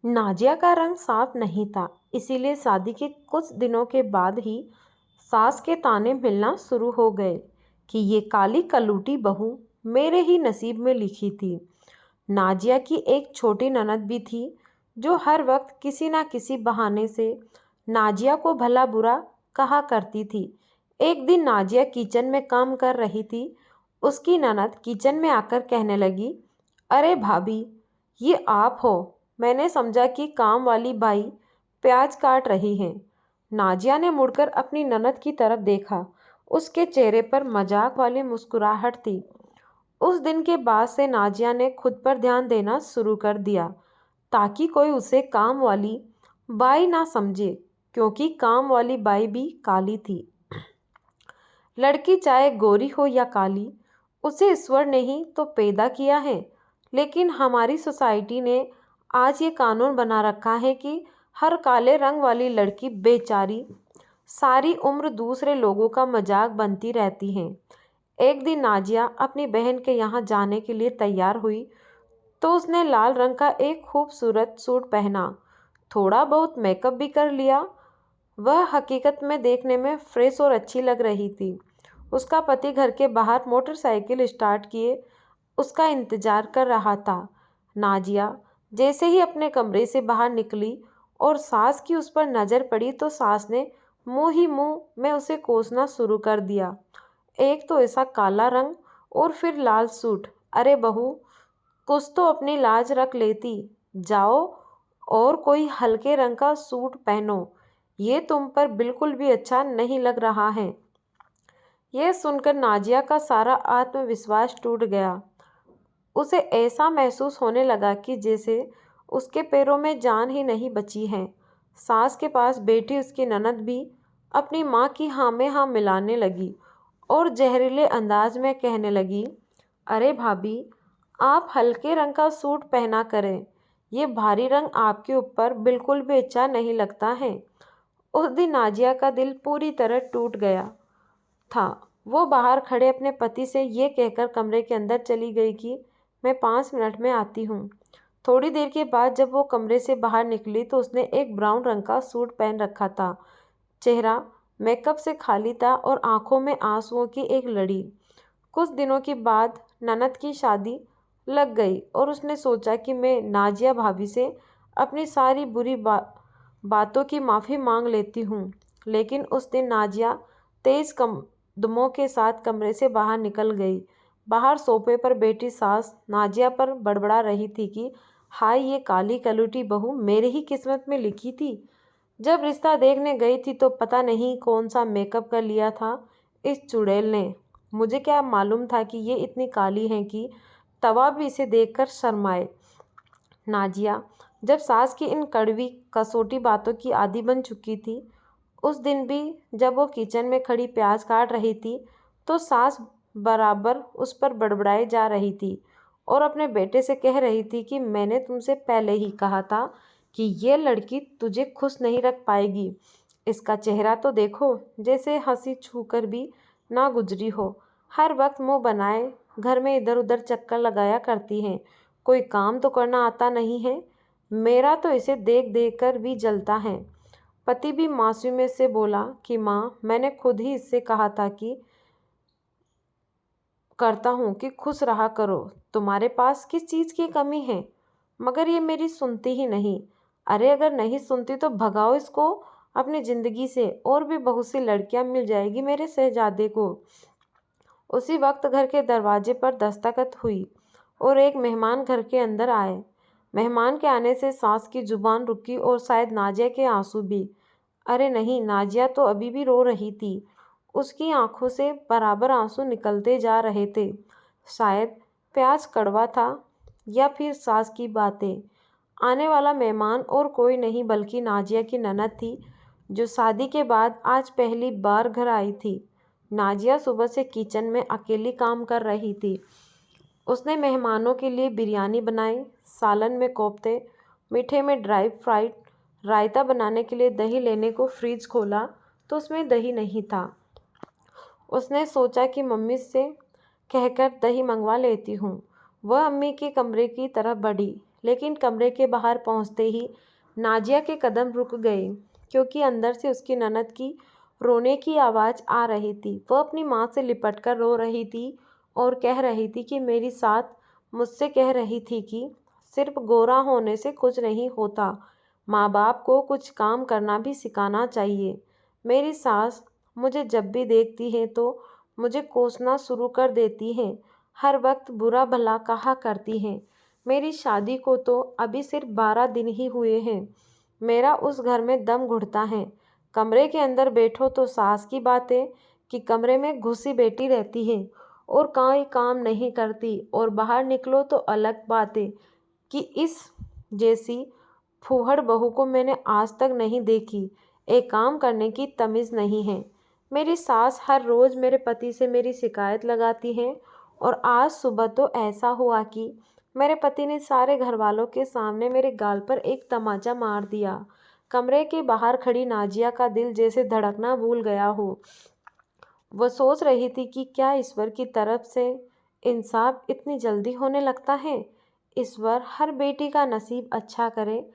नाजिया का रंग साफ नहीं था, इसीलिए शादी के कुछ दिनों के बाद ही सास के ताने मिलना शुरू हो गए कि ये काली कलूटी बहू मेरे ही नसीब में लिखी थी। नाजिया की एक छोटी ननद भी थी जो हर वक्त किसी ना किसी बहाने से नाजिया को भला बुरा कहा करती थी। एक दिन नाजिया किचन में काम कर रही थी। उसकी ननद किचन में आकर कहने लगी, अरे भाभी, ये आप हो? मैंने समझा कि काम वाली बाई प्याज काट रही हैं। नाजिया ने मुड़कर अपनी ननद की तरफ देखा। उसके चेहरे पर मजाक वाली मुस्कुराहट थी। उस दिन के बाद से नाजिया ने खुद पर ध्यान देना शुरू कर दिया ताकि कोई उसे काम वाली बाई ना समझे, क्योंकि काम वाली बाई भी काली थी। लड़की चाहे गोरी हो या काली, उसे ईश्वर ने ही तो पैदा किया है। लेकिन हमारी सोसाइटी ने आज ये कानून बना रखा है कि हर काले रंग वाली लड़की बेचारी सारी उम्र दूसरे लोगों का मजाक बनती रहती है। एक दिन नाजिया अपनी बहन के यहाँ जाने के लिए तैयार हुई तो उसने लाल रंग का एक खूबसूरत सूट पहना, थोड़ा बहुत मेकअप भी कर लिया। वह हकीकत में देखने में फ्रेश और अच्छी लग रही थी। उसका पति घर के बाहर मोटरसाइकिल स्टार्ट किए उसका इंतजार कर रहा था। नाजिया जैसे ही अपने कमरे से बाहर निकली और सास की उस पर नज़र पड़ी तो सास ने मुंह ही मुंह में उसे कोसना शुरू कर दिया। एक तो ऐसा काला रंग और फिर लाल सूट। अरे बहू, कुछ तो अपनी लाज रख लेती। जाओ और कोई हल्के रंग का सूट पहनो, ये तुम पर बिल्कुल भी अच्छा नहीं लग रहा है। यह सुनकर नाजिया का सारा आत्मविश्वास टूट गया। उसे ऐसा महसूस होने लगा कि जैसे उसके पैरों में जान ही नहीं बची है। सास के पास बैठी उसकी ननद भी अपनी माँ की हाँ में हाँ मिलाने लगी और जहरीले अंदाज में कहने लगी, अरे भाभी, आप हल्के रंग का सूट पहना करें, ये भारी रंग आपके ऊपर बिल्कुल भी अच्छा नहीं लगता है। उस दिन नाजिया का दिल पूरी तरह टूट गया था। वो बाहर खड़े अपने पति से ये कहकर कमरे के अंदर चली गई कि मैं 5 मिनट में आती हूँ। थोड़ी देर के बाद जब वो कमरे से बाहर निकली तो उसने एक ब्राउन रंग का सूट पहन रखा था। चेहरा मेकअप से खाली था और आंखों में आंसुओं की एक लड़ी। कुछ दिनों के बाद ननद की शादी लग गई और उसने सोचा कि मैं नाजिया भाभी से अपनी सारी बुरी बातों की माफ़ी मांग लेती हूँ। लेकिन उस दिन नाजिया तेज कदमों के साथ कमरे से बाहर निकल गई। बाहर सोफे पर बैठी सास नाजिया पर बड़बड़ा रही थी कि हाय, ये काली कलूटी बहू मेरे ही किस्मत में लिखी थी। जब रिश्ता देखने गई थी तो पता नहीं कौन सा मेकअप कर लिया था इस चुड़ैल ने। मुझे क्या मालूम था कि ये इतनी काली है कि तवा भी इसे देखकर शर्माए। नाजिया जब सास की इन कड़वी कसौटी बातों की आदी बन चुकी थी, उस दिन भी जब वो किचन में खड़ी प्याज काट रही थी तो सास बराबर उस पर बड़बड़ाई जा रही थी और अपने बेटे से कह रही थी कि मैंने तुमसे पहले ही कहा था कि ये लड़की तुझे खुश नहीं रख पाएगी। इसका चेहरा तो देखो, जैसे हंसी छूकर भी ना गुजरी हो। हर वक्त मुंह बनाए घर में इधर उधर चक्कर लगाया करती हैं, कोई काम तो करना आता नहीं है। मेरा तो इसे देख देख कर भी जलता है। पति भी मासूमियत से बोला कि माँ, मैंने खुद ही इससे कहा था कि करता हूँ कि खुश रहा करो, तुम्हारे पास किस चीज़ की कमी है? मगर ये मेरी सुनती ही नहीं। अरे अगर नहीं सुनती तो भगाओ इसको अपनी ज़िंदगी से, और भी बहुत सी लड़कियां मिल जाएगी मेरे शहजादे को। उसी वक्त घर के दरवाजे पर दस्तखत हुई और एक मेहमान घर के अंदर आए। मेहमान के आने से सास की जुबान रुकी और शायद नाजिया के आंसू भी। अरे नहीं, नाजिया तो अभी भी रो रही थी। उसकी आंखों से बराबर आंसू निकलते जा रहे थे। शायद प्याज कड़वा था या फिर सास की बातें। आने वाला मेहमान और कोई नहीं बल्कि नाजिया की ननद थी, जो शादी के बाद आज पहली बार घर आई थी। नाजिया सुबह से किचन में अकेली काम कर रही थी। उसने मेहमानों के लिए बिरयानी बनाई, सालन में कोफ्ते, मीठे में ड्राई फ्राइड, रायता बनाने के लिए दही लेने को फ्रिज खोला तो उसमें दही नहीं था। उसने सोचा कि मम्मी से कहकर दही मंगवा लेती हूँ। वह अम्मी के कमरे की तरफ बढ़ी, लेकिन कमरे के बाहर पहुंचते ही नाजिया के कदम रुक गए, क्योंकि अंदर से उसकी ननद की रोने की आवाज़ आ रही थी। वह अपनी माँ से लिपट कर रो रही थी और कह रही थी कि मेरी साथ मुझसे कह रही थी कि सिर्फ गोरा होने से कुछ नहीं होता, माँ बाप को कुछ काम करना भी सिखाना चाहिए। मेरी सास मुझे जब भी देखती है तो मुझे कोसना शुरू कर देती है, हर वक्त बुरा भला कहा करती हैं। मेरी शादी को तो अभी सिर्फ 12 दिन ही हुए हैं। मेरा उस घर में दम घुटता है। कमरे के अंदर बैठो तो सास की बातें कि कमरे में घुसी बैठी रहती है और कोई काम नहीं करती, और बाहर निकलो तो अलग बातें कि इस जैसी फूहड़ बहू को मैंने आज तक नहीं देखी। एक काम करने की तमीज़ नहीं है। मेरी सास हर रोज़ मेरे पति से मेरी शिकायत लगाती है, और आज सुबह तो ऐसा हुआ कि मेरे पति ने सारे घर वालों के सामने मेरे गाल पर एक तमाचा मार दिया। कमरे के बाहर खड़ी नाजिया का दिल जैसे धड़कना भूल गया हो। वह सोच रही थी कि क्या ईश्वर की तरफ से इंसाफ इतनी जल्दी होने लगता है। ईश्वर हर बेटी का नसीब अच्छा करे।